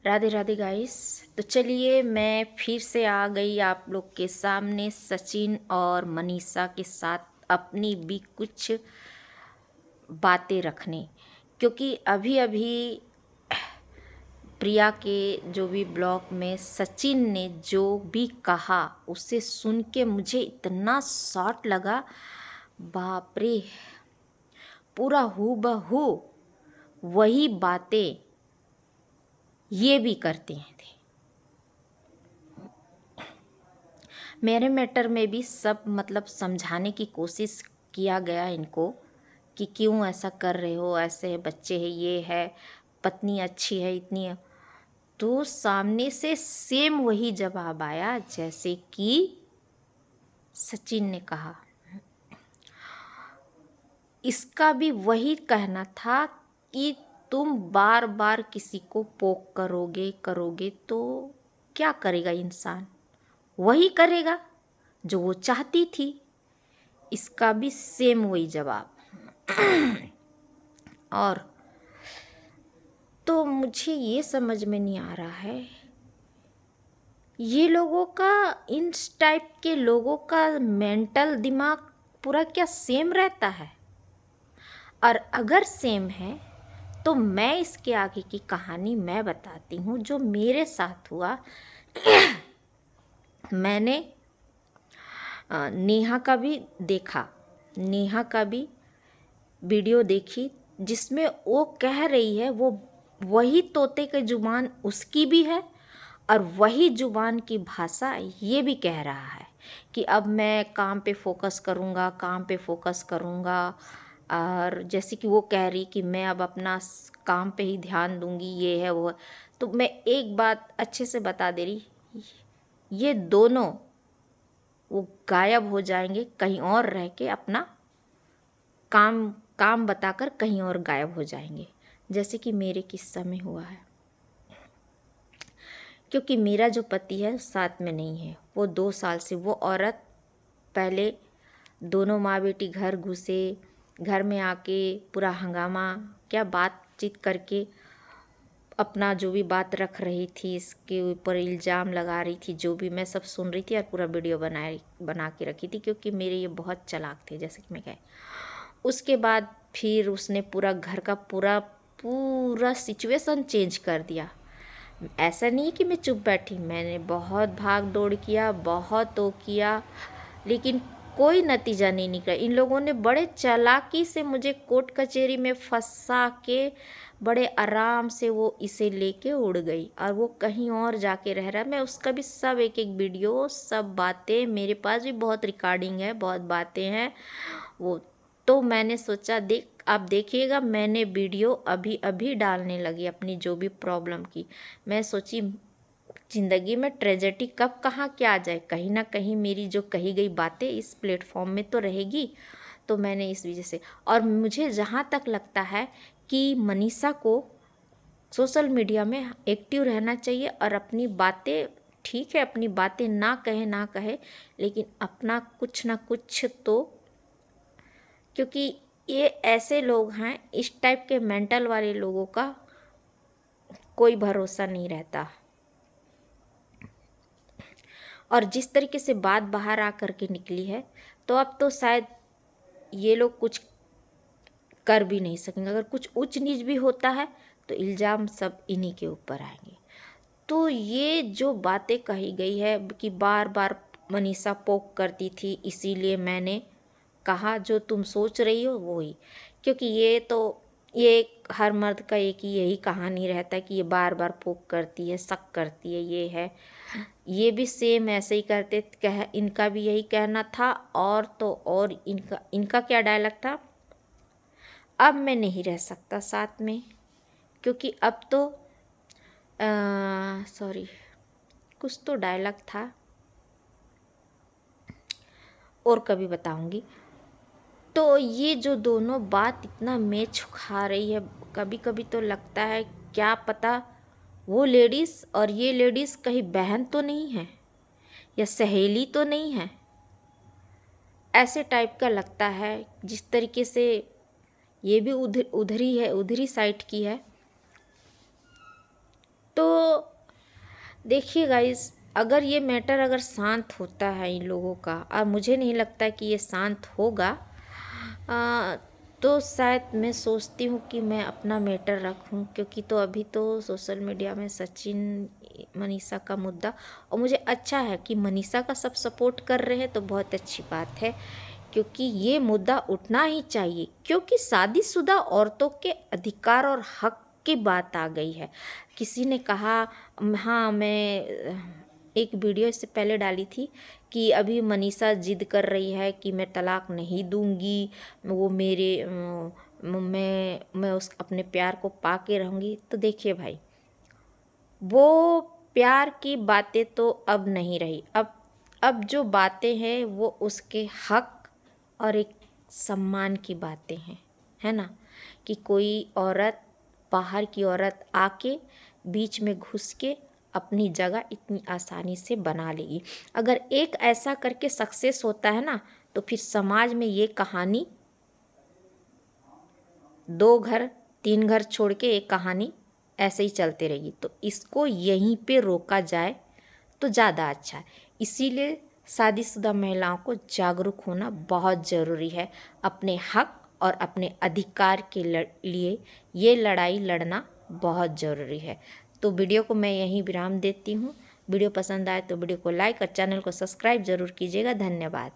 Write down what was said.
Radhe Radhe guys. तो चलिए मैं फिर से आ गई आप लोग के सामने सचिन और मनीषा के साथ अपनी भी कुछ बातें रखने, क्योंकि अभी अभी प्रिया के जो भी ब्लॉग में सचिन ने जो भी कहा उसे सुन के मुझे इतना शॉक लगा। बाप रे, पूरा हूबहू वही बातें ये भी करते हैं थे। मेरे मैटर में भी सब मतलब समझाने की कोशिश किया गया इनको कि क्यों ऐसा कर रहे हो, ऐसे बच्चे हैं, ये है, पत्नी अच्छी है, इतनी है। तो सामने से सेम वही जवाब आया जैसे कि सचिन ने कहा। इसका भी वही कहना था कि तुम बार बार किसी को पोक करोगे करोगे तो क्या करेगा इंसान, वही करेगा जो वो चाहती थी। इसका भी सेम वही जवाब। और तो मुझे ये समझ में नहीं आ रहा है, ये लोगों का, इन टाइप के लोगों का मेंटल दिमाग पूरा क्या सेम रहता है? और अगर सेम है तो मैं इसके आगे की कहानी मैं बताती हूँ जो मेरे साथ हुआ। मैंने नेहा का भी देखा, नेहा का भी वीडियो देखी जिसमें वो कह रही है, वो वही तोते के जुबान उसकी भी है और वही जुबान की भाषा ये भी कह रहा है कि अब मैं काम पे फोकस करूँगा, काम पे फोकस करूँगा। और जैसे कि वो कह रही कि मैं अब अपना काम पे ही ध्यान दूँगी, ये है वो है। तो मैं एक बात अच्छे से बता दे रही, ये दोनों वो गायब हो जाएंगे कहीं और रह के, अपना काम काम बताकर कहीं और गायब हो जाएंगे, जैसे कि मेरे किस्सा में हुआ है। क्योंकि मेरा जो पति है साथ में नहीं है, वो 2 साल से, वो औरत पहले दोनों माँ बेटी घर घुसे, घर में आके पूरा हंगामा क्या बातचीत करके अपना जो भी बात रख रही थी, इसके ऊपर इल्ज़ाम लगा रही थी, जो भी मैं सब सुन रही थी और पूरा वीडियो बना के रखी थी, क्योंकि मेरे ये बहुत चालाक थे जैसे कि मैं कहे। उसके बाद फिर उसने पूरा घर का पूरा पूरा सिचुएशन चेंज कर दिया। ऐसा नहीं कि मैं चुप बैठी, मैंने बहुत भाग दौड़ किया, बहुत तो किया, लेकिन कोई नतीजा नहीं निकला। इन लोगों ने बड़े चालाकी से मुझे कोर्ट कचहरी में फंसा के बड़े आराम से वो इसे लेके उड़ गई और वो कहीं और जाके रह रहा है। मैं उसका भी सब एक एक वीडियो, सब बातें, मेरे पास भी बहुत रिकॉर्डिंग है, बहुत बातें हैं वो। तो मैंने सोचा देख, आप देखिएगा, मैंने वीडियो अभी अभी डालने लगी अपनी जो भी प्रॉब्लम की। मैं सोची ज़िंदगी में ट्रेजेडी कब कहाँ क्या आ जाए, कहीं ना कहीं मेरी जो कही गई बातें इस प्लेटफॉर्म में तो रहेगी। तो मैंने इस वजह से, और मुझे जहाँ तक लगता है कि मनीषा को सोशल मीडिया में एक्टिव रहना चाहिए और अपनी बातें, ठीक है अपनी बातें ना कहे, लेकिन अपना कुछ ना कुछ तो, क्योंकि ये ऐसे लोग हैं, इस टाइप के मेंटल वाले लोगों का कोई भरोसा नहीं रहता। और जिस तरीके से बात बाहर आ करके निकली है, तो अब तो शायद ये लोग कुछ कर भी नहीं सकेंगे। अगर कुछ ऊंच नीच भी होता है तो इल्ज़ाम सब इन्हीं के ऊपर आएंगे। तो ये जो बातें कही गई है कि बार बार मनीषा पोक करती थी, इसीलिए मैंने कहा जो तुम सोच रही हो वही। क्योंकि ये हर मर्द का एक ही यही कहानी रहता है कि ये बार बार पोक करती है, शक करती है, ये है। ये भी सेम ऐसे ही करते कह, इनका भी यही कहना था। और तो और इनका क्या डायलॉग था, अब मैं नहीं रह सकता साथ में, क्योंकि अब तो सॉरी, कुछ तो डायलॉग था, और कभी बताऊंगी। तो ये जो दोनों बात इतना मैच खा रही है, कभी कभी तो लगता है क्या पता वो लेडीज़ और ये लेडीज़ कहीं बहन तो नहीं है या सहेली तो नहीं है, ऐसे टाइप का लगता है। जिस तरीके से ये भी उधरी है, उधरी साइड की है। तो देखिए गाइस, अगर ये मैटर अगर शांत होता है इन लोगों का, और मुझे नहीं लगता कि ये शांत होगा, आ, तो शायद मैं सोचती हूँ कि मैं अपना मैटर रखूँ, क्योंकि तो अभी तो सोशल मीडिया में सचिन मनीषा का मुद्दा, और मुझे अच्छा है कि मनीषा का सब सपोर्ट कर रहे हैं, तो बहुत अच्छी बात है, क्योंकि ये मुद्दा उठना ही चाहिए, क्योंकि शादीशुदा औरतों के अधिकार और हक की बात आ गई है। किसी ने कहा, हाँ, मैं एक वीडियो इससे पहले डाली थी कि अभी मनीषा जिद कर रही है कि मैं तलाक नहीं दूंगी, वो मेरे मैं उस अपने प्यार को पा के रहूँगी। तो देखिए भाई, वो प्यार की बातें तो अब नहीं रही। अब जो बातें हैं वो उसके हक और एक सम्मान की बातें हैं, है ना, कि कोई औरत, बाहर की औरत आके बीच में घुस के अपनी जगह इतनी आसानी से बना लेगी। अगर एक ऐसा करके सक्सेस होता है ना, तो फिर समाज में ये कहानी 2 घर 3 घर छोड़ के एक कहानी ऐसे ही चलते रहेगी। तो इसको यहीं पे रोका जाए तो ज़्यादा अच्छा है। इसीलिए शादीशुदा महिलाओं को जागरूक होना बहुत ज़रूरी है। अपने हक और अपने अधिकार के लिए ये लड़ाई लड़ना बहुत ज़रूरी है। तो वीडियो को मैं यहीं विराम देती हूँ। वीडियो पसंद आए तो वीडियो को लाइक और चैनल को सब्सक्राइब ज़रूर कीजिएगा। धन्यवाद।